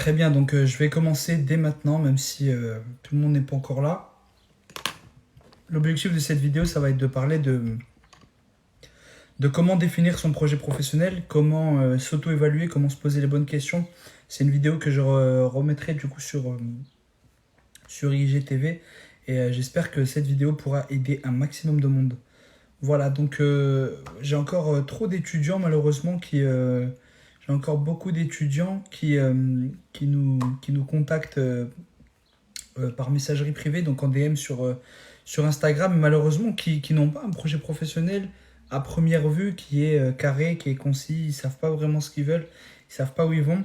Très bien, donc je vais commencer dès maintenant, même si tout le monde n'est pas encore là. L'objectif de cette vidéo, ça va être de parler de comment définir son projet professionnel, comment s'auto-évaluer, comment se poser les bonnes questions. C'est une vidéo que je remettrai du coup sur IGTV et j'espère que cette vidéo pourra aider un maximum de monde. Voilà, donc j'ai encore trop d'étudiants malheureusement j'ai encore beaucoup d'étudiants qui nous contactent par messagerie privée, donc en DM sur Instagram, malheureusement, qui n'ont pas un projet professionnel à première vue qui est carré, qui est concis, ils savent pas vraiment ce qu'ils veulent, ils savent pas où ils vont.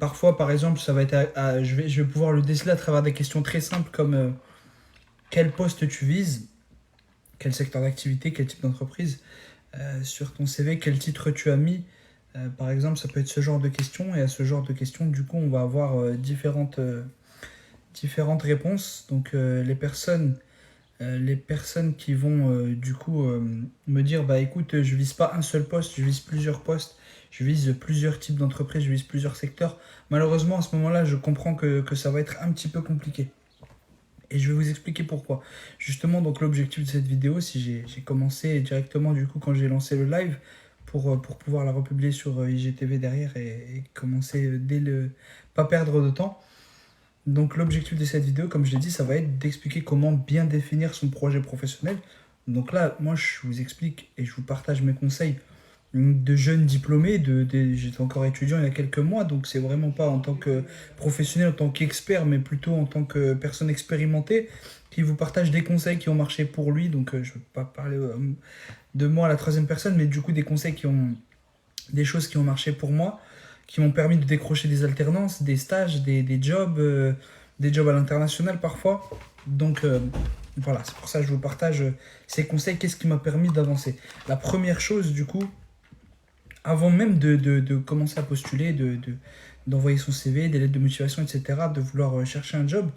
Parfois, par exemple, ça va être je vais pouvoir le déceler à travers des questions très simples comme quel poste tu vises, quel secteur d'activité, quel type d'entreprise, sur ton CV, quel titre tu as mis. Par exemple, ça peut être ce genre de questions, et à ce genre de questions, du coup, on va avoir différentes réponses. Donc, les personnes qui vont du coup me dire bah écoute, je vise pas un seul poste, je vise plusieurs postes, je vise plusieurs types d'entreprises, je vise plusieurs secteurs. Malheureusement, à ce moment-là, je comprends que ça va être un petit peu compliqué. Et je vais vous expliquer pourquoi. Justement, donc l'objectif de cette vidéo, si j'ai commencé directement du coup quand j'ai lancé le live pour pouvoir la republier sur IGTV derrière et commencer dès le... pas perdre de temps. Donc l'objectif de cette vidéo, comme je l'ai dit, ça va être d'expliquer comment bien définir son projet professionnel. Donc là, moi, je vous explique et je vous partage mes conseils de jeunes diplômés. J'étais encore étudiant il y a quelques mois, donc c'est vraiment pas en tant que professionnel, en tant qu'expert, mais plutôt en tant que personne expérimentée qui vous partage des conseils qui ont marché pour lui. Donc je ne veux pas parler de moi à la troisième personne, mais du coup des conseils des choses qui ont marché pour moi, qui m'ont permis de décrocher des alternances, des stages, des jobs à l'international parfois. Donc voilà, c'est pour ça que je vous partage ces conseils. Qu'est-ce qui m'a permis d'avancer? La première chose, du coup, avant même de commencer à postuler, d'envoyer son CV, des lettres de motivation, etc., de vouloir chercher un job,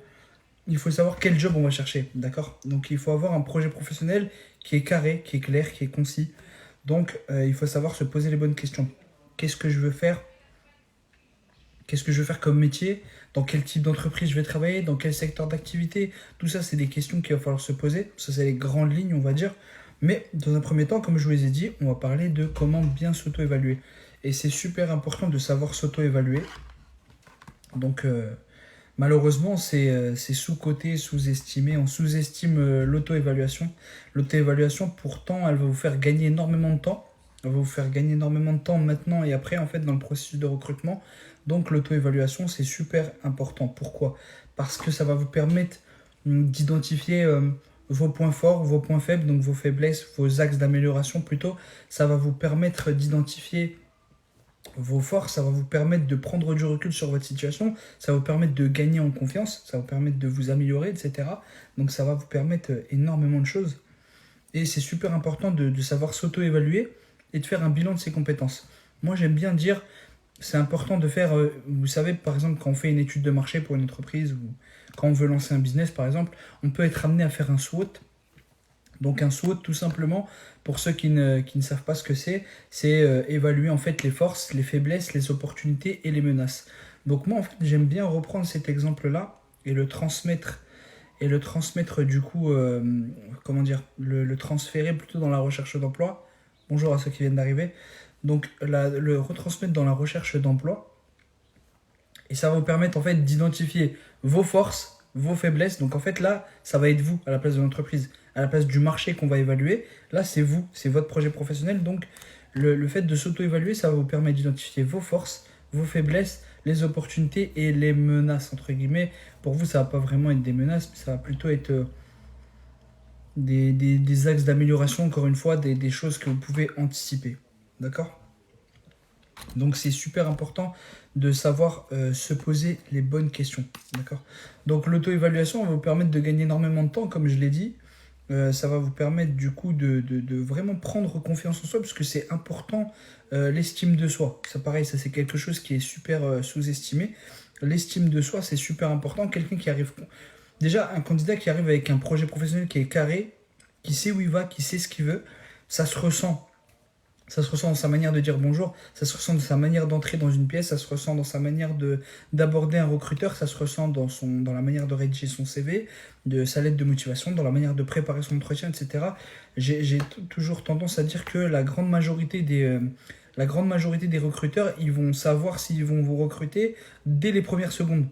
il faut savoir quel job on va chercher, d'accord? Donc il faut avoir un projet professionnel qui est carré, qui est clair, qui est concis. Donc il faut savoir se poser les bonnes questions. Qu'est-ce que je veux faire? Qu'est-ce que je veux faire comme métier? Dans quel type d'entreprise je vais travailler? Dans quel secteur d'activité? Tout ça, c'est des questions qu'il va falloir se poser. Ça, c'est les grandes lignes, on va dire. Mais dans un premier temps, comme je vous les ai dit, on va parler de comment bien s'auto-évaluer. Et c'est super important de savoir s'auto-évaluer. Donc, malheureusement, c'est sous-coté, sous-estimé. On sous-estime l'auto-évaluation. L'auto-évaluation, pourtant, elle va vous faire gagner énormément de temps. Elle va vous faire gagner énormément de temps maintenant et après, en fait, dans le processus de recrutement. Donc, l'auto-évaluation, c'est super important. Pourquoi? Parce que ça va vous permettre d'identifier vos points forts, vos points faibles, donc vos faiblesses, vos axes d'amélioration plutôt. Ça va vous permettre d'identifier vos forces, ça va vous permettre de prendre du recul sur votre situation, ça va vous permettre de gagner en confiance, ça va vous permettre de vous améliorer, etc. Donc ça va vous permettre énormément de choses. Et c'est super important de savoir s'auto-évaluer et de faire un bilan de ses compétences. Moi j'aime bien dire, c'est important de faire, vous savez par exemple quand on fait une étude de marché pour une entreprise ou quand on veut lancer un business par exemple, on peut être amené à faire un SWOT. Donc un SWOT tout simplement, pour ceux qui ne savent pas ce que c'est évaluer en fait les forces, les faiblesses, les opportunités et les menaces. Donc moi en fait j'aime bien reprendre cet exemple-là et le transmettre du coup, comment dire, le transférer plutôt dans la recherche d'emploi. Bonjour à ceux qui viennent d'arriver. Donc le retransmettre dans la recherche d'emploi et ça va vous permettre en fait d'identifier vos forces, vos faiblesses. Donc en fait là, ça va être vous à la place de l'entreprise, à la place du marché qu'on va évaluer. Là, c'est vous, c'est votre projet professionnel. Donc le fait de s'auto-évaluer, ça va vous permettre d'identifier vos forces, vos faiblesses, les opportunités et les menaces, entre guillemets. Pour vous, ça va pas vraiment être des menaces, mais ça va plutôt être des axes d'amélioration, encore une fois, des choses que vous pouvez anticiper. D'accord? Donc c'est super important de savoir se poser les bonnes questions. D'accord? Donc l'auto-évaluation va vous permettre de gagner énormément de temps, comme je l'ai dit. Ça va vous permettre du coup de vraiment prendre confiance en soi, parce que c'est important, l'estime de soi. Ça pareil, ça c'est quelque chose qui est super sous-estimé. L'estime de soi, c'est super important. Quelqu'un qui arrive... Déjà, un candidat qui arrive avec un projet professionnel qui est carré, qui sait où il va, qui sait ce qu'il veut, ça se ressent. Ça se ressent dans sa manière de dire bonjour, ça se ressent dans sa manière d'entrer dans une pièce, ça se ressent dans sa manière d'aborder un recruteur, ça se ressent dans la manière de rédiger son CV, de sa lettre de motivation, dans la manière de préparer son entretien, etc. J'ai toujours tendance à dire que la grande majorité des recruteurs, ils vont savoir s'ils vont vous recruter dès les premières secondes.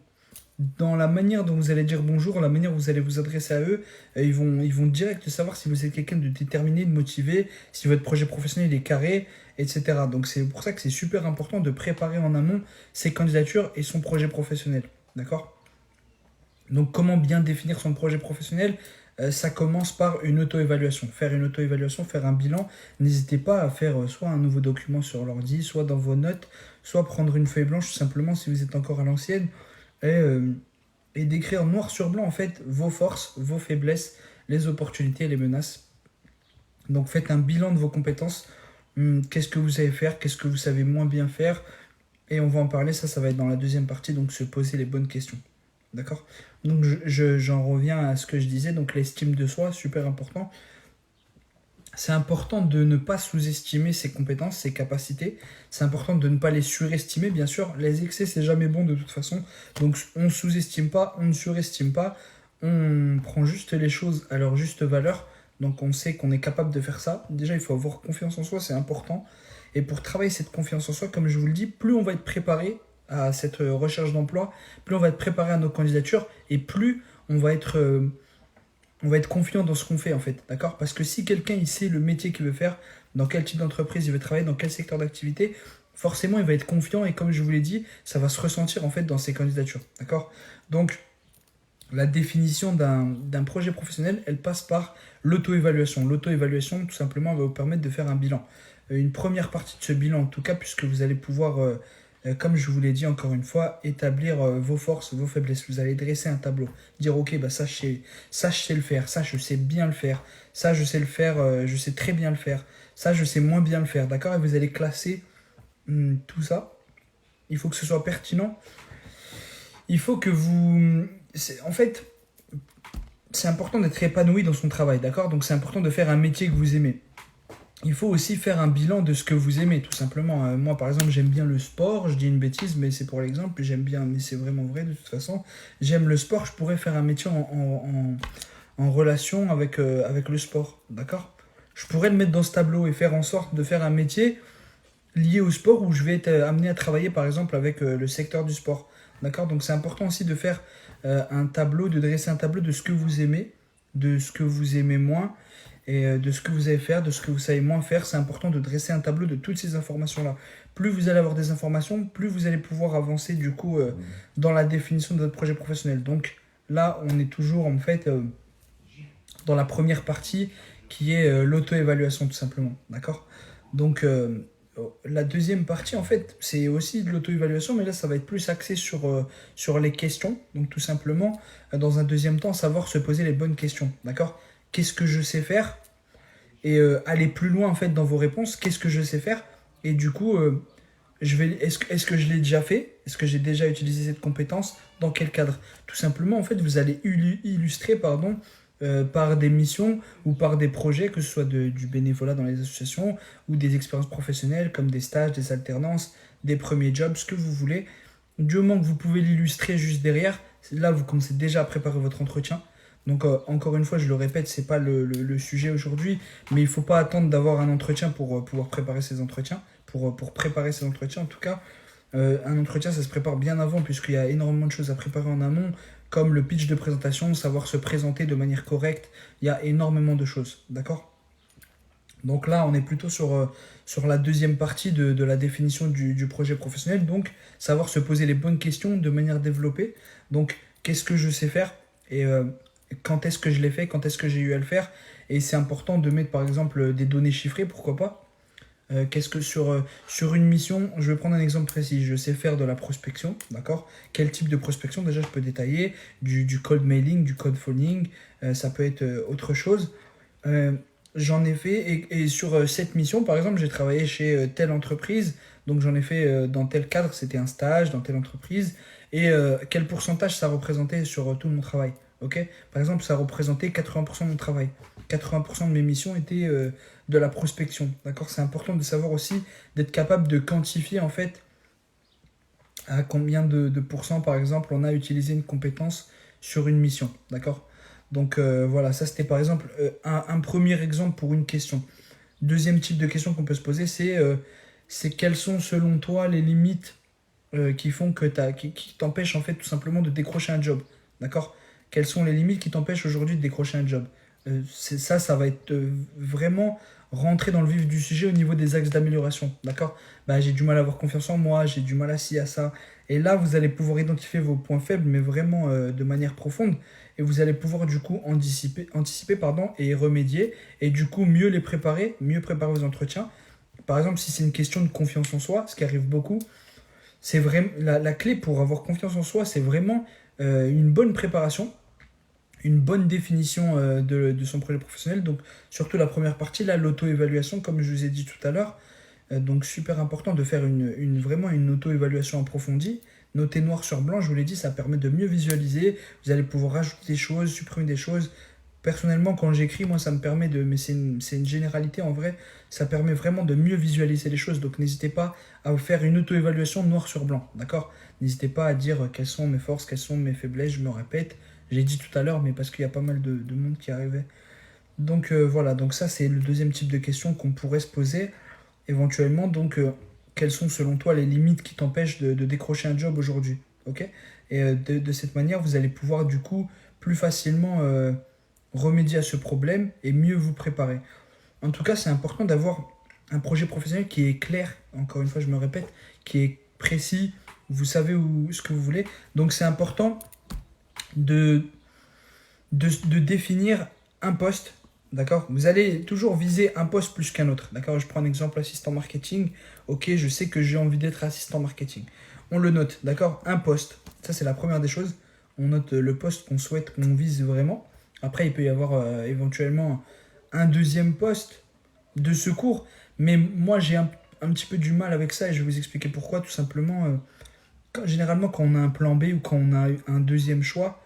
Dans la manière dont vous allez dire bonjour, la manière dont vous allez vous adresser à eux, ils vont direct savoir si vous êtes quelqu'un de déterminé, de motivé, si votre projet professionnel est carré, etc. Donc c'est pour ça que c'est super important de préparer en amont ses candidatures et son projet professionnel. D'accord? Donc comment bien définir son projet professionnel? Ça commence par une auto-évaluation. Faire une auto-évaluation, faire un bilan. N'hésitez pas à faire soit un nouveau document sur l'ordi, soit dans vos notes, soit prendre une feuille blanche, tout simplement si vous êtes encore à l'ancienne, et, euh, et d'écrire noir sur blanc en fait vos forces, vos faiblesses, les opportunités et les menaces. Donc faites un bilan de vos compétences. Qu'est-ce que vous savez faire, qu'est-ce que vous savez moins bien faire, et on va en parler, ça va être dans la deuxième partie, donc se poser les bonnes questions. D'accord? Donc j'en reviens à ce que je disais, donc l'estime de soi, super important. C'est important de ne pas sous-estimer ses compétences, ses capacités. C'est important de ne pas les surestimer, bien sûr. Les excès, c'est jamais bon de toute façon. Donc on ne sous-estime pas, on ne surestime pas. On prend juste les choses à leur juste valeur. Donc on sait qu'on est capable de faire ça. Déjà, il faut avoir confiance en soi, c'est important. Et pour travailler cette confiance en soi, comme je vous le dis, plus on va être préparé à cette recherche d'emploi, plus on va être préparé à nos candidatures, et plus on va être confiant dans ce qu'on fait en fait, d'accord? Parce que si quelqu'un il sait le métier qu'il veut faire, dans quel type d'entreprise il veut travailler, dans quel secteur d'activité, forcément il va être confiant et comme je vous l'ai dit, ça va se ressentir en fait dans ses candidatures, d'accord? Donc la définition d'un projet professionnel, elle passe par l'auto-évaluation. L'auto-évaluation, tout simplement, va vous permettre de faire un bilan. Une première partie de ce bilan, en tout cas, puisque vous allez pouvoir, comme je vous l'ai dit encore une fois, établir vos forces, vos faiblesses. Vous allez dresser un tableau. Dire, ok, bah ça, je sais le faire. Ça, je sais bien le faire. Ça, je sais le faire. Je sais très bien le faire. Ça, je sais moins bien le faire. D'accord? Et vous allez classer tout ça. Il faut que ce soit pertinent. Il faut que vous... En fait, c'est important d'être épanoui dans son travail, d'accord? Donc c'est important de faire un métier que vous aimez. Il faut aussi faire un bilan de ce que vous aimez, tout simplement. Moi, par exemple, j'aime bien le sport. Je dis une bêtise, mais c'est pour l'exemple. J'aime bien, mais c'est vraiment vrai de toute façon. J'aime le sport. Je pourrais faire un métier en relation avec le sport, d'accord? Je pourrais le mettre dans ce tableau et faire en sorte de faire un métier lié au sport où je vais être amené à travailler, par exemple, avec le secteur du sport. D'accord? Donc c'est important aussi de faire un tableau, de dresser un tableau de ce que vous aimez, de ce que vous aimez moins, et de ce que vous savez faire, de ce que vous savez moins faire. C'est important de dresser un tableau de toutes ces informations-là. Plus vous allez avoir des informations, plus vous allez pouvoir avancer du coup dans la définition de votre projet professionnel. Donc là, on est toujours en fait dans la première partie qui est l'auto-évaluation tout simplement. D'accord? Donc la deuxième partie, en fait, c'est aussi de l'auto-évaluation, mais là, ça va être plus axé sur les questions. Donc, tout simplement, dans un deuxième temps, savoir se poser les bonnes questions. D'accord? Qu'est-ce que je sais faire? Et aller plus loin, en fait, dans vos réponses. Qu'est-ce que je sais faire? Et du coup, est-ce que je l'ai déjà fait? Est-ce que j'ai déjà utilisé cette compétence? Dans quel cadre? Tout simplement, en fait, vous allez illustrer, pardon, par des missions ou par des projets, que ce soit du bénévolat dans les associations ou des expériences professionnelles comme des stages, des alternances, des premiers jobs, ce que vous voulez. Du moment que vous pouvez l'illustrer juste derrière, là vous commencez déjà à préparer votre entretien. Donc encore une fois, je le répète, c'est pas le sujet aujourd'hui, mais il faut pas attendre d'avoir un entretien pour pouvoir préparer ses entretiens, pour préparer ses entretiens en tout cas. Un entretien, ça se prépare bien avant, puisqu'il y a énormément de choses à préparer en amont, comme le pitch de présentation, savoir se présenter de manière correcte. Il y a énormément de choses, d'accord? Donc là, on est plutôt sur la deuxième partie de la définition du projet professionnel, donc savoir se poser les bonnes questions de manière développée. Donc, qu'est-ce que je sais faire et quand est-ce que je l'ai fait, quand est-ce que j'ai eu à le faire. Et c'est important de mettre par exemple des données chiffrées, pourquoi pas. Qu'est-ce que sur une mission, je vais prendre un exemple précis. Je sais faire de la prospection, d'accord? Quel type de prospection? Déjà, je peux détailler du cold mailing, du cold phoning, ça peut être autre chose. Euh, J'en ai fait, et sur cette mission, par exemple, j'ai travaillé chez telle entreprise, donc j'en ai fait dans tel cadre, c'était un stage dans telle entreprise, et quel pourcentage ça représentait sur tout mon travail. Ok? Par exemple, ça représentait 80% de mon travail. 80% de mes missions étaient de la prospection. D'accord? C'est important de savoir aussi d'être capable de quantifier en fait à combien de pourcents, par exemple, on a utilisé une compétence sur une mission. D'accord? Donc voilà, ça c'était par exemple un premier exemple pour une question. Deuxième type de question qu'on peut se poser, c'est quelles sont selon toi les limites qui font que qui t'empêchent en fait tout simplement de décrocher un job. D'accord? Quelles sont les limites qui t'empêchent aujourd'hui de décrocher un job? Ça va être vraiment rentrer dans le vif du sujet au niveau des axes d'amélioration. D'accord? Bah, j'ai du mal à avoir confiance en moi, j'ai du mal à ci, à ça. Et là, vous allez pouvoir identifier vos points faibles, mais vraiment de manière profonde. Et vous allez pouvoir du coup anticiper pardon, et remédier. Et du coup, mieux préparer vos entretiens. Par exemple, si c'est une question de confiance en soi, ce qui arrive beaucoup, c'est vraiment la clé pour avoir confiance en soi, c'est vraiment une bonne préparation, une bonne définition de son projet professionnel. Donc, surtout la première partie, là, l'auto-évaluation, comme je vous ai dit tout à l'heure. Donc, super important de faire vraiment une auto-évaluation approfondie. Noter noir sur blanc, je vous l'ai dit, ça permet de mieux visualiser. Vous allez pouvoir rajouter des choses, supprimer des choses. Personnellement, quand j'écris, moi, ça me permet de. Mais c'est une généralité en vrai. Ça permet vraiment de mieux visualiser les choses. Donc, n'hésitez pas à vous faire une auto-évaluation noir sur blanc. D'accord? N'hésitez pas à dire quelles sont mes forces, quelles sont mes faiblesses. Je me répète. J'ai dit tout à l'heure, mais parce qu'il y a pas mal de monde qui arrivait. Donc, voilà. Donc, ça, c'est le deuxième type de question qu'on pourrait se poser éventuellement. Donc, quelles sont selon toi les limites qui t'empêchent de décrocher un job aujourd'hui? Ok? Et de cette manière, vous allez pouvoir du coup plus facilement remédier à ce problème et mieux vous préparer. En tout cas, c'est important d'avoir un projet professionnel qui est clair, encore une fois, je me répète, qui est précis, vous savez ce que vous voulez. Donc, c'est important de, de définir un poste. D'accord? Vous allez toujours viser un poste plus qu'un autre. D'accord? Je prends un exemple assistant marketing. Ok, je sais que j'ai envie d'être assistant marketing. On le note. D'accord? Un poste. Ça, c'est la première des choses. On note le poste qu'on souhaite, qu'on vise vraiment. Après, il peut y avoir éventuellement un deuxième poste de secours. Mais moi, j'ai un petit peu du mal avec ça et je vais vous expliquer pourquoi. Tout simplement, généralement, quand on a un plan B ou quand on a un deuxième choix,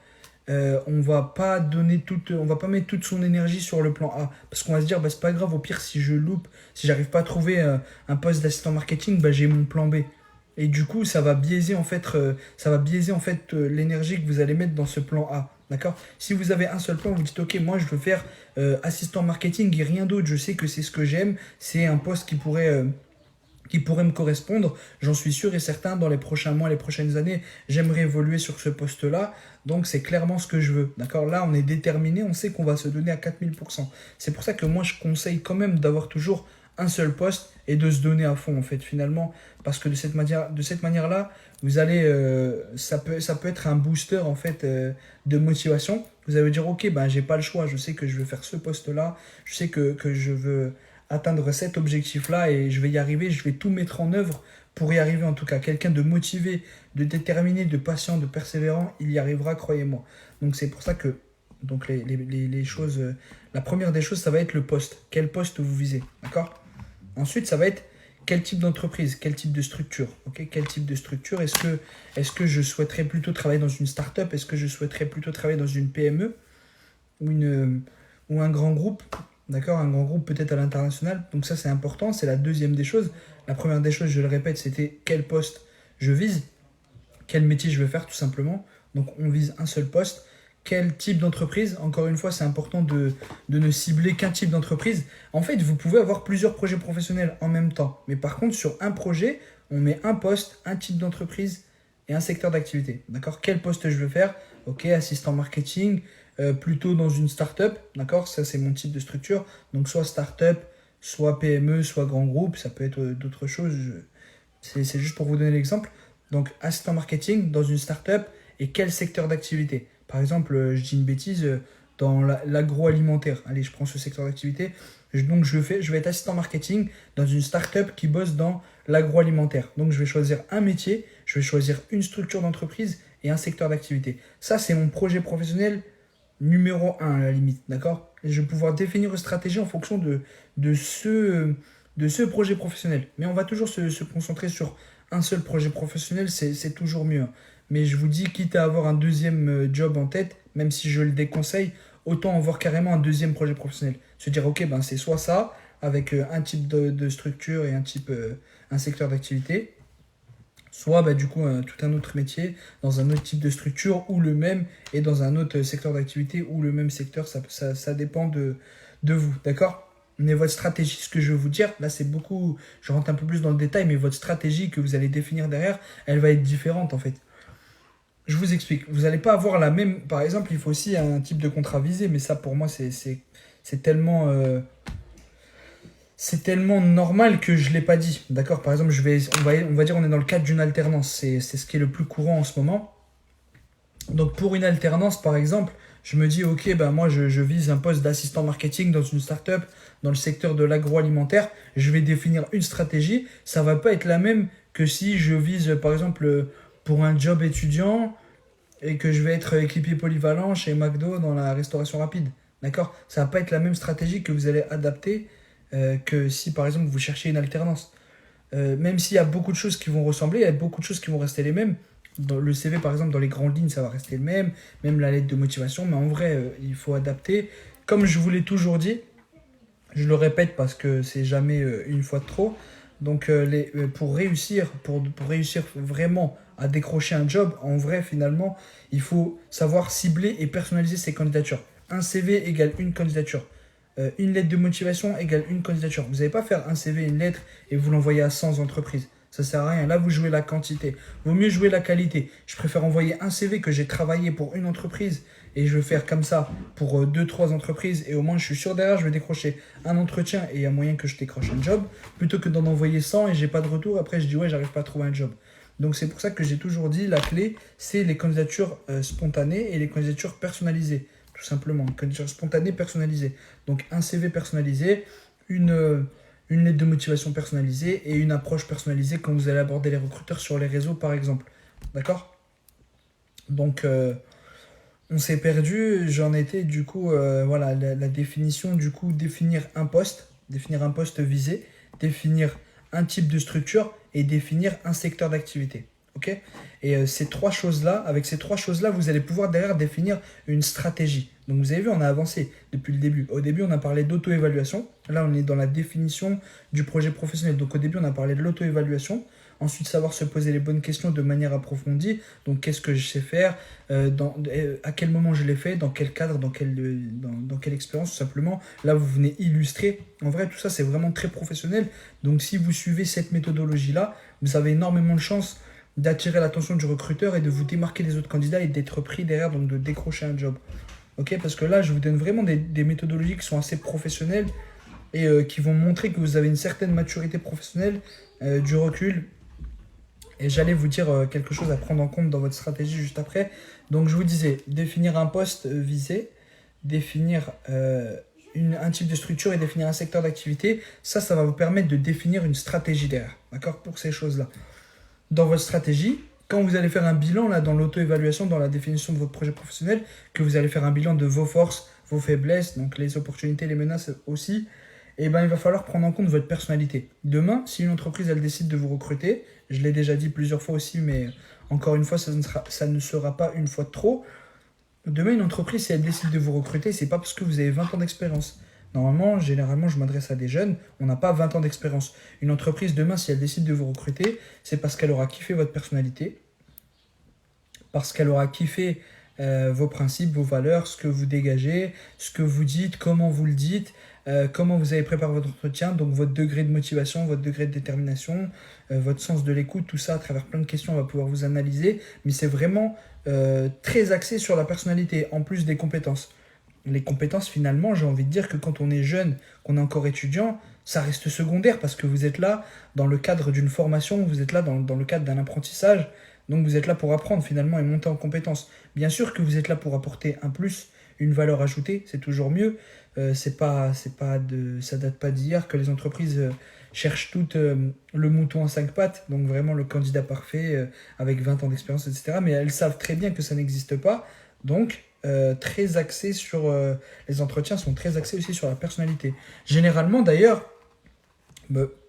on va pas mettre toute son énergie sur le plan A parce qu'on va se dire bah c'est pas grave, au pire si je loupe, si j'arrive pas à trouver un poste d'assistant marketing, bah j'ai mon plan B. Et du coup, ça va biaiser en fait l'énergie que vous allez mettre dans ce plan A. D'accord? Si vous avez un seul plan, vous dites ok, moi je veux faire assistant marketing et rien d'autre, je sais que c'est ce que j'aime, c'est un poste qui pourrait me correspondre. J'en suis sûr et certain, dans les prochains mois, les prochaines années, j'aimerais évoluer sur ce poste-là. Donc, c'est clairement ce que je veux. D'accord? Là, on est déterminé, on sait qu'on va se donner à 4000%. C'est pour ça que moi, je conseille quand même d'avoir toujours un seul poste et de se donner à fond, en fait, finalement. Parce que de cette manière-là, vous allez, ça peut être un booster, en fait, de motivation. Vous allez dire, ok, ben, j'ai pas le choix, je sais que je veux faire ce poste-là, je sais que je veux atteindre cet objectif-là et je vais y arriver, je vais tout mettre en œuvre pour y arriver en tout cas. Quelqu'un de motivé, de déterminé, de patient, de persévérant, il y arrivera, croyez-moi. Donc c'est pour ça que donc les choses, la première des choses, ça va être le poste. Quel poste vous visez, d'accord? Ensuite, ça va être quel type d'entreprise, quel type de structure, ok? Quel type de structure? Est-ce que je souhaiterais plutôt travailler dans une start-up? Est-ce que je souhaiterais plutôt travailler dans une PME ou un grand groupe? D'accord, un grand groupe peut-être à l'international. Donc ça, c'est important. C'est la deuxième des choses. La première des choses, je le répète, c'était quel poste je vise, quel métier je veux faire tout simplement. Donc on vise un seul poste. Quel type d'entreprise? Encore une fois, c'est important de ne cibler qu'un type d'entreprise. En fait, vous pouvez avoir plusieurs projets professionnels en même temps. Mais par contre, sur un projet, on met un poste, un type d'entreprise et un secteur d'activité. D'accord? Quel poste je veux faire? Ok, assistant marketing, plutôt dans une start-up. D'accord? Ça, c'est mon type de structure. Donc, soit start-up, soit PME, soit grand groupe. Ça peut être d'autres choses. C'est juste pour vous donner l'exemple. Donc, assistant marketing dans une start-up et quel secteur d'activité? Par exemple, je dis une bêtise, dans l'agroalimentaire. Allez, je prends ce secteur d'activité. Donc, je vais être assistant marketing dans une start-up qui bosse dans l'agroalimentaire. Donc, je vais choisir un métier, je vais choisir une structure d'entreprise et un secteur d'activité. Ça, c'est mon projet professionnel numéro un à la limite. D'accord? Et je vais pouvoir définir une stratégie en fonction de, ce, de ce projet professionnel. Mais on va toujours se concentrer sur un seul projet professionnel, c'est toujours mieux. Mais je vous dis, quitte à avoir un deuxième job en tête, même si je le déconseille, autant en voir carrément un deuxième projet professionnel. Se dire, ok, ben c'est soit ça, avec un type de structure et un secteur d'activité, soit bah, du coup tout un autre métier dans un autre type de structure ou le même et dans un autre secteur d'activité ou le même secteur, ça dépend de vous, d'accord? Mais votre stratégie, ce que je veux vous dire, là c'est beaucoup, je rentre un peu plus dans le détail, mais votre stratégie que vous allez définir derrière, elle va être différente en fait. Je vous explique, vous n'allez pas avoir la même, par exemple il faut aussi un type de contrat visé, mais ça pour moi c'est tellement c'est tellement normal que je ne l'ai pas dit. D'accord? Par exemple, on va dire on est dans le cadre d'une alternance. C'est ce qui est le plus courant en ce moment. Donc pour une alternance, par exemple, je me dis, ok, ben moi je vise un poste d'assistant marketing dans une startup, dans le secteur de l'agroalimentaire. Je vais définir une stratégie. Ça ne va pas être la même que si je vise, par exemple, pour un job étudiant et que je vais être équipier polyvalent chez McDo dans la restauration rapide. D'accord? Ça va pas être la même stratégie que vous allez adapter que si par exemple vous cherchez une alternance. Même s'il y a beaucoup de choses qui vont ressembler, il y a beaucoup de choses qui vont rester les mêmes. Dans le CV par exemple, dans les grandes lignes, ça va rester le même la lettre de motivation, mais en vrai, il faut adapter. Comme je vous l'ai toujours dit, je le répète parce que c'est jamais une fois de trop. Donc pour réussir vraiment à décrocher un job, en vrai finalement, il faut savoir cibler et personnaliser ses candidatures. Un CV égale une candidature. Une lettre de motivation égale une candidature. Vous n'allez pas faire un CV, une lettre et vous l'envoyer à 100 entreprises. Ça sert à rien. Là, vous jouez la quantité. Vaut mieux jouer la qualité. Je préfère envoyer un CV que j'ai travaillé pour une entreprise et je vais faire comme ça pour deux trois entreprises et au moins je suis sûr derrière, je vais décrocher un entretien et il y a moyen que je décroche un job plutôt que d'en envoyer 100 et j'ai pas de retour. Après, je dis ouais, j'arrive pas à trouver un job. Donc c'est pour ça que j'ai toujours dit la clé, c'est les candidatures spontanées et les candidatures personnalisées. Tout simplement, une candidature spontanée personnalisée. Donc un CV personnalisé, une lettre de motivation personnalisée et une approche personnalisée quand vous allez aborder les recruteurs sur les réseaux par exemple. D'accord? Donc on s'est perdu, j'en étais du coup, voilà, la définition, du coup, définir un poste visé, définir un type de structure et définir un secteur d'activité. Ok? Et avec ces trois choses-là, vous allez pouvoir derrière définir une stratégie. Donc vous avez vu, on a avancé depuis le début. Au début, on a parlé d'auto-évaluation. Là, on est dans la définition du projet professionnel. Donc au début, on a parlé de l'auto-évaluation. Ensuite, savoir se poser les bonnes questions de manière approfondie. Donc, qu'est-ce que je sais faire, à quel moment je l'ai fait, dans quel cadre, dans quelle expérience, tout simplement. Là, vous venez illustrer. En vrai, tout ça, c'est vraiment très professionnel. Donc, si vous suivez cette méthodologie-là, vous avez énormément de chances d'attirer l'attention du recruteur et de vous démarquer des autres candidats et d'être pris derrière, donc de décrocher un job. Ok, parce que là, je vous donne vraiment des méthodologies qui sont assez professionnelles et qui vont montrer que vous avez une certaine maturité professionnelle, du recul. Et j'allais vous dire quelque chose à prendre en compte dans votre stratégie juste après. Donc je vous disais, définir un poste visé, définir un type de structure et définir un secteur d'activité. Ça va vous permettre de définir une stratégie derrière, d'accord, pour ces choses-là. Dans votre stratégie, quand vous allez faire un bilan là, dans l'auto-évaluation, dans la définition de votre projet professionnel, que vous allez faire un bilan de vos forces, vos faiblesses, donc les opportunités, les menaces aussi, et ben, il va falloir prendre en compte votre personnalité. Demain, si une entreprise elle décide de vous recruter, je l'ai déjà dit plusieurs fois aussi, mais encore une fois, ça ne sera pas une fois de trop. Demain, une entreprise, si elle décide de vous recruter, c'est pas parce que vous avez 20 ans d'expérience. Normalement, généralement, je m'adresse à des jeunes, on n'a pas 20 ans d'expérience. Une entreprise, demain, si elle décide de vous recruter, c'est parce qu'elle aura kiffé votre personnalité, parce qu'elle aura kiffé vos principes, vos valeurs, ce que vous dégagez, ce que vous dites, comment vous le dites, comment vous avez préparé votre entretien, donc votre degré de motivation, votre degré de détermination, votre sens de l'écoute, tout ça à travers plein de questions, on va pouvoir vous analyser, mais c'est vraiment très axé sur la personnalité, en plus des compétences. Les compétences, finalement, j'ai envie de dire que quand on est jeune, qu'on est encore étudiant, ça reste secondaire parce que vous êtes là dans le cadre d'une formation, vous êtes là dans le cadre d'un apprentissage, donc vous êtes là pour apprendre finalement et monter en compétences. Bien sûr que vous êtes là pour apporter un plus, une valeur ajoutée, c'est toujours mieux. Ça date pas d'hier que les entreprises cherchent toutes le mouton à 5 pattes, donc vraiment le candidat parfait avec 20 ans d'expérience, etc. Mais elles savent très bien que ça n'existe pas, donc très axés sur les entretiens sont très axés aussi sur la personnalité. Généralement d'ailleurs,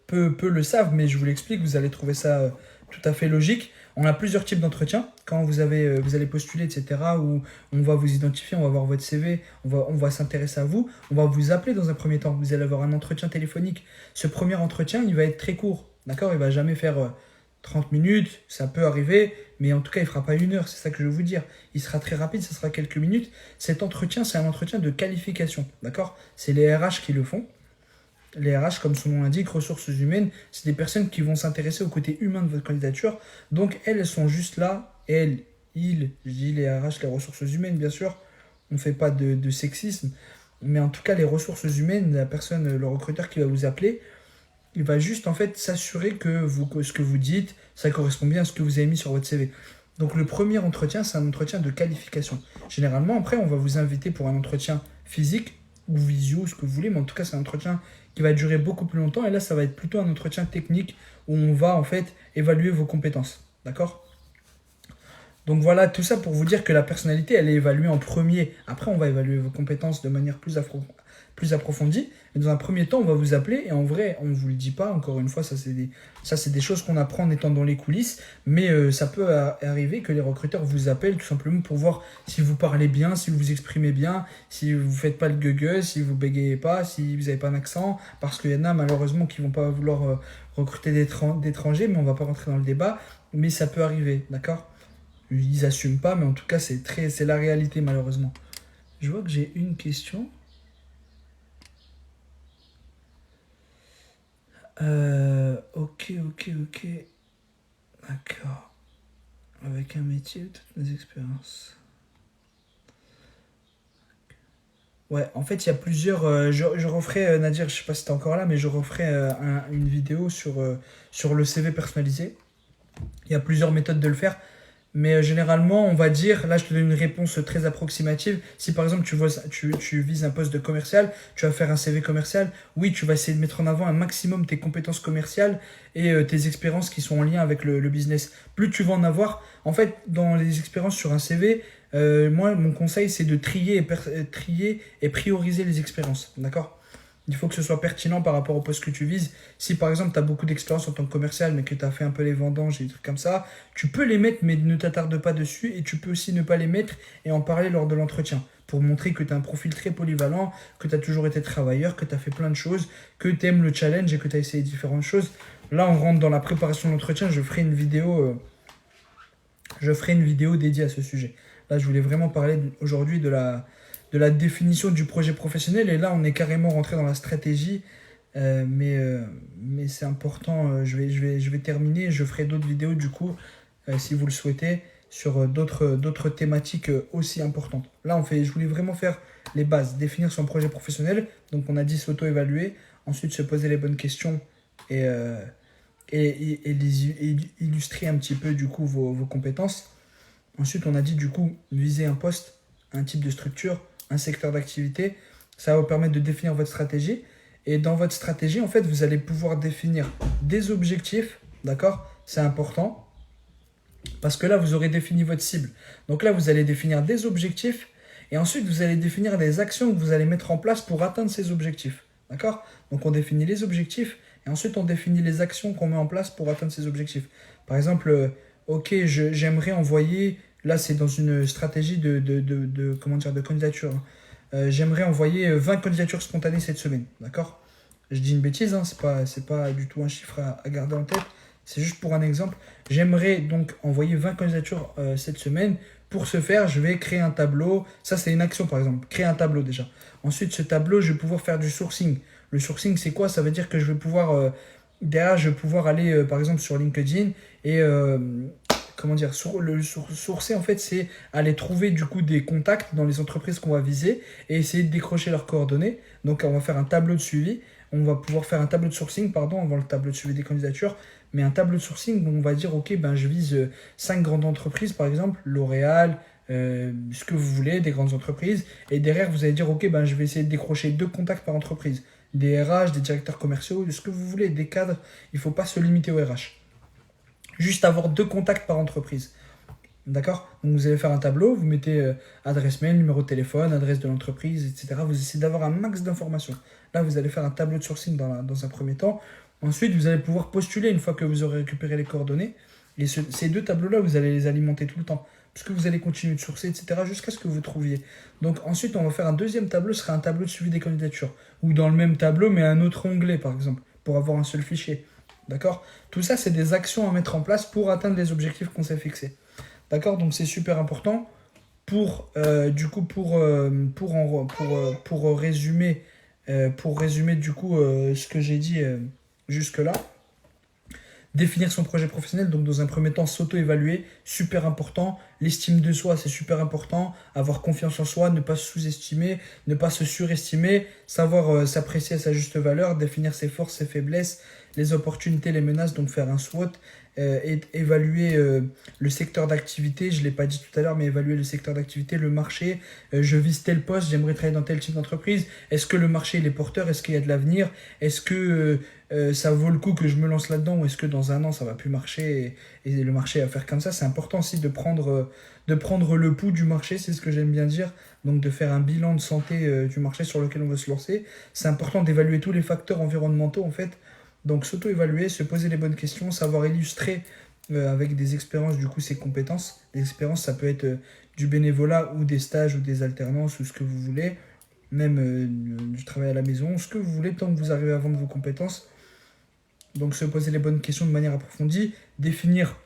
peu le savent, mais je vous l'explique, vous allez trouver ça tout à fait logique. On a plusieurs types d'entretiens. Quand vous allez postuler, etc., où on va vous identifier, on va voir votre CV, on va s'intéresser à vous, on va vous appeler dans un premier temps. Vous allez avoir un entretien téléphonique. Ce premier entretien, il va être très court, d'accord? Il va jamais faire 30 minutes, ça peut arriver, mais en tout cas, il ne fera pas 1 heure, c'est ça que je veux vous dire. Il sera très rapide, ça sera quelques minutes. Cet entretien, c'est un entretien de qualification, d'accord? C'est les RH qui le font. Les RH, comme son nom l'indique, ressources humaines, c'est des personnes qui vont s'intéresser au côté humain de votre candidature. Donc, elles sont juste là, elles, ils, je dis les RH, les ressources humaines, bien sûr. On ne fait pas de sexisme. Mais en tout cas, les ressources humaines, la personne, le recruteur qui va vous appeler, il va juste en fait s'assurer que ce que vous dites, ça correspond bien à ce que vous avez mis sur votre CV. Donc, le premier entretien, c'est un entretien de qualification. Généralement, après, on va vous inviter pour un entretien physique ou visio, ce que vous voulez, mais en tout cas, c'est un entretien qui va durer beaucoup plus longtemps. Et là, ça va être plutôt un entretien technique où on va en fait évaluer vos compétences. D'accord? Donc voilà, tout ça pour vous dire que la personnalité, elle est évaluée en premier. Après, on va évaluer vos compétences de manière plus approfondie. Mais dans un premier temps, on va vous appeler. Et en vrai, on ne vous le dit pas. Encore une fois, ça, c'est des choses qu'on apprend en étant dans les coulisses. Mais ça peut arriver que les recruteurs vous appellent tout simplement pour voir si vous parlez bien, si vous vous exprimez bien, si vous ne faites pas le gueugue, si vous bégayez pas, si vous n'avez pas un accent. Parce qu'il y en a malheureusement qui ne vont pas vouloir recruter d'étrangers, mais on ne va pas rentrer dans le débat. Mais ça peut arriver, d'accord? Ils n'assument pas, mais en tout cas, c'est la réalité, malheureusement. Je vois que j'ai une question. Ok. D'accord. Avec un métier ou toutes mes expériences. Ouais, en fait, il y a plusieurs. Je referai, Nadir, je sais pas si t'es encore là, mais je referai une vidéo sur le CV personnalisé. Il y a plusieurs méthodes de le faire. Mais généralement, on va dire, là je te donne une réponse très approximative. Si par exemple tu vises un poste de commercial, tu vas faire un CV commercial, oui, tu vas essayer de mettre en avant un maximum tes compétences commerciales et tes expériences qui sont en lien avec le business. Plus tu vas en avoir, en fait, dans les expériences sur un CV, moi, mon conseil, c'est de trier et prioriser les expériences. D'accord? Il faut que ce soit pertinent par rapport au poste que tu vises. Si par exemple tu as beaucoup d'expérience en tant que commercial mais que tu as fait un peu les vendanges et des trucs comme ça, tu peux les mettre mais ne t'attarde pas dessus et tu peux aussi ne pas les mettre et en parler lors de l'entretien pour montrer que tu as un profil très polyvalent, que tu as toujours été travailleur, que tu as fait plein de choses, que tu aimes le challenge et que tu as essayé différentes choses. Là on rentre dans la préparation de l'entretien, je ferai une vidéo dédiée à ce sujet. Là je voulais vraiment parler aujourd'hui de la définition du projet professionnel. Et là, on est carrément rentré dans la stratégie. Mais c'est important. Je vais terminer. Je ferai d'autres vidéos, du coup, si vous le souhaitez, sur d'autres thématiques aussi importantes. Là, je voulais vraiment faire les bases. Définir son projet professionnel. Donc, on a dit s'auto-évaluer. Ensuite, se poser les bonnes questions et illustrer un petit peu, du coup, vos compétences. Ensuite, on a dit, du coup, viser un poste, un type de structure, un secteur d'activité. Ça va vous permettre de définir votre stratégie. Et dans votre stratégie, en fait, vous allez pouvoir définir des objectifs, d'accord? C'est important, parce que là, vous aurez défini votre cible. Donc là, vous allez définir des objectifs, et ensuite, vous allez définir des actions que vous allez mettre en place pour atteindre ces objectifs, d'accord? Donc on définit les objectifs, et ensuite, on définit les actions qu'on met en place pour atteindre ces objectifs. Par exemple, ok, j'aimerais envoyer... Là, c'est dans une stratégie de candidature. J'aimerais envoyer 20 candidatures spontanées cette semaine. D'accord? Je dis une bêtise, hein, c'est pas du tout un chiffre à garder en tête. C'est juste pour un exemple. J'aimerais donc envoyer 20 candidatures cette semaine. Pour ce faire, je vais créer un tableau. Ça, c'est une action, par exemple. Créer un tableau déjà. Ensuite, ce tableau, je vais pouvoir faire du sourcing. Le sourcing, c'est quoi? Ça veut dire que je vais pouvoir... derrière, je vais pouvoir aller, par exemple, sur LinkedIn et... comment dire, sourcer en fait, c'est aller trouver du coup des contacts dans les entreprises qu'on va viser et essayer de décrocher leurs coordonnées. Donc on va faire un tableau de suivi, on va pouvoir faire un tableau de sourcing, pardon, avant le tableau de suivi des candidatures, mais un tableau de sourcing où on va dire ok, ben je vise 5 grandes entreprises par exemple, L'Oréal, ce que vous voulez, des grandes entreprises, et derrière vous allez dire ok, ben je vais essayer de décrocher 2 contacts par entreprise, des RH, des directeurs commerciaux, ce que vous voulez, des cadres, il ne faut pas se limiter aux RH. Juste avoir 2 contacts par entreprise. D'accord? Donc vous allez faire un tableau, vous mettez adresse mail, numéro de téléphone, adresse de l'entreprise, etc. Vous essayez d'avoir un max d'informations. Là, vous allez faire un tableau de sourcing dans un premier temps Ensuite, vous allez pouvoir postuler une fois que vous aurez récupéré les coordonnées. Et ces deux tableaux-là, vous allez les alimenter tout le temps. Puisque vous allez continuer de sourcer, etc. jusqu'à ce que vous trouviez. Donc ensuite, on va faire un deuxième tableau, ce sera un tableau de suivi des candidatures. Ou dans le même tableau, mais un autre onglet, par exemple, pour avoir un seul fichier. D'accord? Tout ça, c'est des actions à mettre en place pour atteindre les objectifs qu'on s'est fixés. D'accord? Donc c'est super important. Pour résumer, du coup ce que j'ai dit jusque-là, définir son projet professionnel, donc dans un premier temps s'auto-évaluer, super important. L'estime de soi, c'est super important. Avoir confiance en soi, ne pas se sous-estimer, ne pas se surestimer, savoir s'apprécier à sa juste valeur, définir ses forces, ses faiblesses, les opportunités, les menaces, donc faire un SWOT, et évaluer le secteur d'activité, je ne l'ai pas dit tout à l'heure, mais évaluer le secteur d'activité, le marché, je vise tel poste, j'aimerais travailler dans tel type d'entreprise, est-ce que le marché il est porteur, est-ce qu'il y a de l'avenir, est-ce que ça vaut le coup que je me lance là-dedans, ou est-ce que dans un an ça va plus marcher et le marché va faire comme ça. C'est important aussi de prendre le pouls du marché, c'est ce que j'aime bien dire, donc de faire un bilan de santé du marché sur lequel on veut se lancer. C'est important d'évaluer tous les facteurs environnementaux en fait. Donc s'auto-évaluer, se poser les bonnes questions, savoir illustrer avec des expériences du coup ses compétences. Les expériences, ça peut être du bénévolat ou des stages ou des alternances ou ce que vous voulez, même du travail à la maison, ce que vous voulez tant que vous arrivez à vendre vos compétences. Donc se poser les bonnes questions de manière approfondie, définir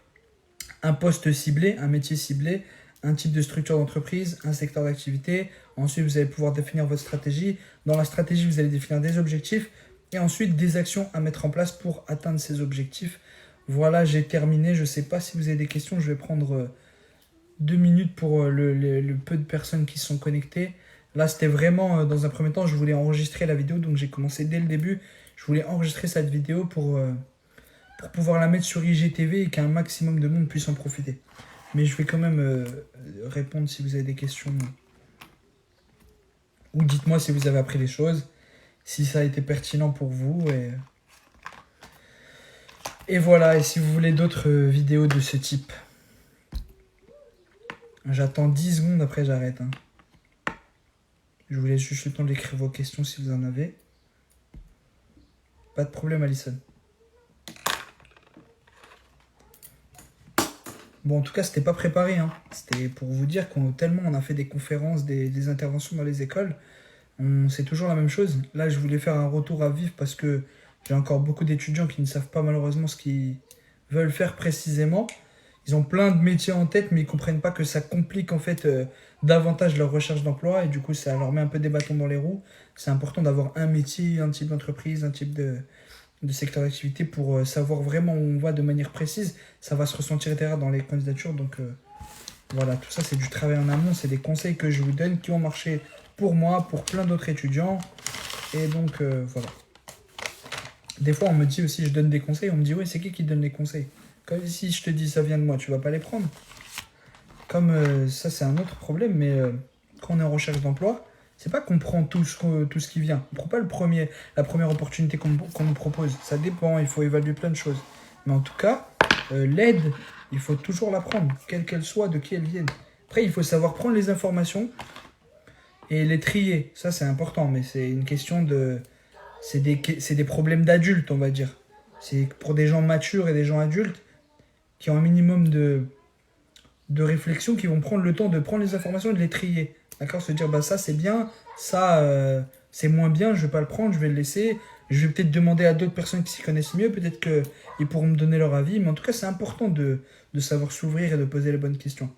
un poste ciblé, un métier ciblé, un type de structure d'entreprise, un secteur d'activité. Ensuite, vous allez pouvoir définir votre stratégie. Dans la stratégie, vous allez définir des objectifs et ensuite des actions à mettre en place pour atteindre ces objectifs. Voilà, j'ai terminé. Je ne sais pas si vous avez des questions. Je vais prendre 2 minutes pour le peu de personnes qui sont connectées. Là, c'était vraiment, dans un premier temps, je voulais enregistrer la vidéo, donc j'ai commencé dès le début. Je voulais enregistrer cette vidéo pour pouvoir la mettre sur IGTV et qu'un maximum de monde puisse en profiter. Mais je vais quand même répondre si vous avez des questions. Ou dites-moi si vous avez appris des choses, si ça a été pertinent pour vous. Et voilà, et si vous voulez d'autres vidéos de ce type. J'attends 10 secondes, après j'arrête. Hein. Je vous laisse juste le temps d'écrire vos questions si vous en avez. Pas de problème, Alison. Bon, en tout cas, c'était pas préparé. Hein. C'était pour vous dire tellement on a fait des conférences, des interventions dans les écoles. C'est toujours la même chose. Là, je voulais faire un retour à vif parce que j'ai encore beaucoup d'étudiants qui ne savent pas malheureusement ce qu'ils veulent faire précisément. Ils ont plein de métiers en tête, mais ils ne comprennent pas que ça complique en fait davantage leur recherche d'emploi. Et du coup, ça leur met un peu des bâtons dans les roues. C'est important d'avoir un métier, un type d'entreprise, un type de secteur d'activité pour savoir vraiment où on va de manière précise. Ça va se ressentir derrière dans les candidatures. Donc voilà, tout ça c'est du travail en amont, c'est des conseils que je vous donne qui ont marché pour moi, pour plein d'autres étudiants. Et donc voilà. Des fois on me dit aussi, je donne des conseils, on me dit ouais, c'est qui donne les conseils? Comme si je te dis ça vient de moi, tu vas pas les prendre. Comme ça c'est un autre problème, mais quand on est en recherche d'emploi, c'est pas qu'on prend tout ce qui vient. On prend pas la première opportunité qu'on nous propose. Ça dépend, il faut évaluer plein de choses. Mais en tout cas, l'aide, il faut toujours la prendre, quelle qu'elle soit, de qui elle vienne. Après, il faut savoir prendre les informations et les trier. Ça, c'est important, mais c'est une question de... C'est des problèmes d'adultes, on va dire. C'est pour des gens matures et des gens adultes qui ont un minimum de réflexion, qui vont prendre le temps de prendre les informations et de les trier. D'accord? Se dire, bah ça c'est bien, ça c'est moins bien, je vais pas le prendre, je vais le laisser. Je vais peut-être demander à d'autres personnes qui s'y connaissent mieux, peut-être qu'ils pourront me donner leur avis. Mais en tout cas, c'est important de savoir s'ouvrir et de poser les bonnes questions.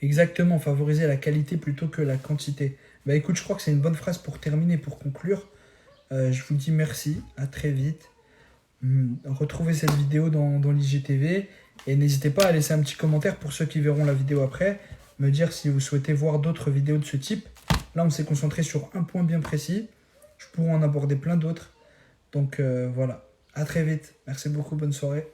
Exactement, favoriser la qualité plutôt que la quantité. Bah écoute, je crois que c'est une bonne phrase pour terminer, pour conclure. Je vous dis merci, à très vite. Retrouvez cette vidéo dans l'IGTV. Et n'hésitez pas à laisser un petit commentaire pour ceux qui verront la vidéo après. Me dire si vous souhaitez voir d'autres vidéos de ce type. Là, on s'est concentré sur un point bien précis. Je pourrais en aborder plein d'autres. Donc voilà, à très vite. Merci beaucoup, bonne soirée.